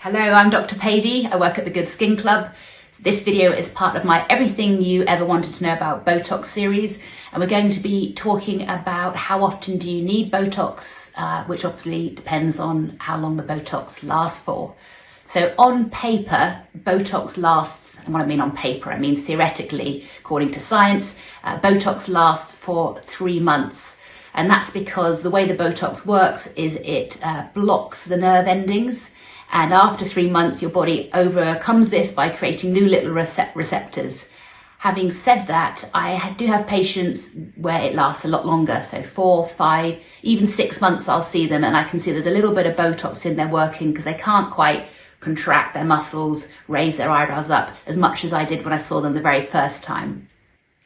Hello, I'm Dr Pavey. I work at the Good Skin Club. So this video is part of my Everything You Ever Wanted to Know About Botox series, and we're going to be talking about how often do you need Botox, which obviously depends on how long the Botox lasts for. So on paper, Botox lasts, and what I mean on paper, I mean theoretically, according to science, Botox lasts for 3 months. And that's because the way the Botox works is it blocks the nerve endings. And after 3 months, your body overcomes this by creating new little receptors. Having said that, I do have patients where it lasts a lot longer. So 4, 5, even 6 months, I'll see them and I can see there's a little bit of Botox in there working because they can't quite contract their muscles, raise their eyebrows up as much as I did when I saw them the very first time.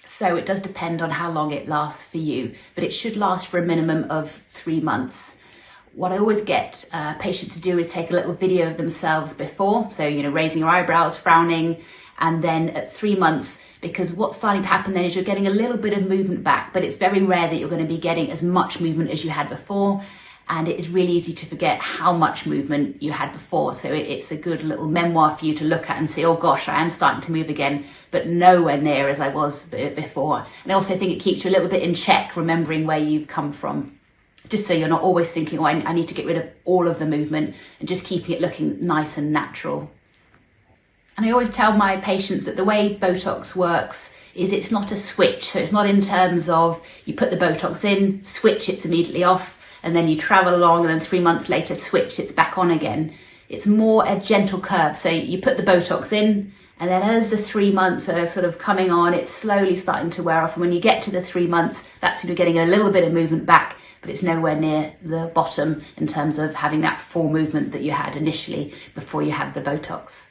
So it does depend on how long it lasts for you, but it should last for a minimum of 3 months. What I always get patients to do is take a little video of themselves before, so raising your eyebrows, frowning, and then at 3 months, because what's starting to happen then is you're getting a little bit of movement back, but it's very rare that you're going to be getting as much movement as you had before, and it is really easy to forget how much movement you had before. So it's a good little memoir for you to look at and say, oh gosh, I am starting to move again, but nowhere near as I was before. And I also think it keeps you a little bit in check, remembering where you've come from, just so you're not always thinking, oh, I need to get rid of all of the movement, and just keeping it looking nice and natural. And I always tell my patients that the way Botox works is it's not a switch. So it's not in terms of you put the Botox in, switch, it's immediately off, and then you travel along and then 3 months later switch, it's back on again. It's more a gentle curve. So you put the Botox in, and then as the 3 months are sort of coming on, it's slowly starting to wear off. And when you get to the 3 months, that's when you're getting a little bit of movement back, but it's nowhere near the bottom in terms of having that full movement that you had initially before you had the Botox.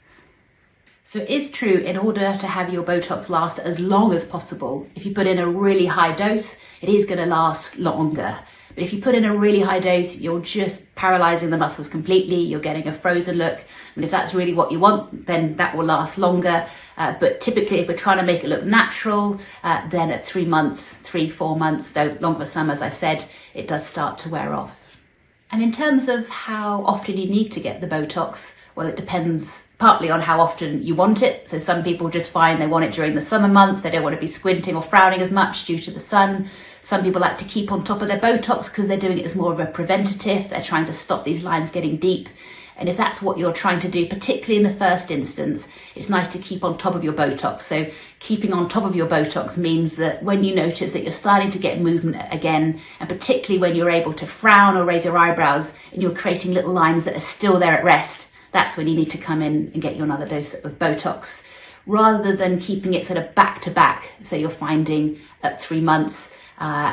So it is true, in order to have your Botox last as long as possible, if you put in a really high dose, it is going to last longer. But if you put in a really high dose, you're just paralyzing the muscles completely. You're getting a frozen look. And if that's really what you want, then that will last longer. But typically, if we're trying to make it look natural, then at 3 months, 3, 4 months, though longer for some, as I said, it does start to wear off. And in terms of how often you need to get the Botox, well, it depends partly on how often you want it. So some people just find they want it during the summer months. They don't want to be squinting or frowning as much due to the sun. Some people like to keep on top of their Botox because they're doing it as more of a preventative. They're trying to stop these lines getting deep. And if that's what you're trying to do, particularly in the first instance, it's nice to keep on top of your Botox. So keeping on top of your Botox means that when you notice that you're starting to get movement again, and particularly when you're able to frown or raise your eyebrows and you're creating little lines that are still there at rest, that's when you need to come in and get you another dose of Botox, rather than keeping it sort of back to back. So you're finding at 3 months,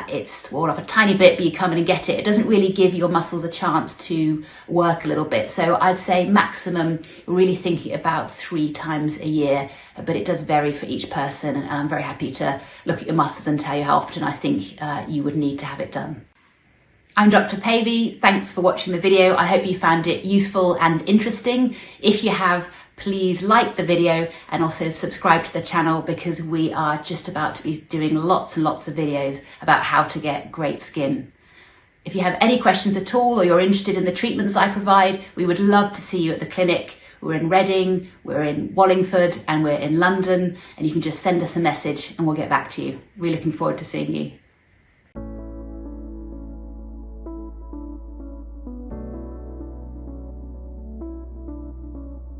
it's worn off a tiny bit, but you come in and get it. It doesn't really give your muscles a chance to work a little bit. So I'd say maximum, really thinking about 3 times a year, but it does vary for each person. And I'm very happy to look at your muscles and tell you how often I think you would need to have it done. I'm Dr Pavey. Thanks for watching the video. I hope you found it useful and interesting. If you have, please like the video and also subscribe to the channel, because we are just about to be doing lots and lots of videos about how to get great skin. If you have any questions at all, or you're interested in the treatments I provide, we would love to see you at the clinic. We're in Reading, we're in Wallingford, and we're in London, and you can just send us a message and we'll get back to you. We're looking forward to seeing you.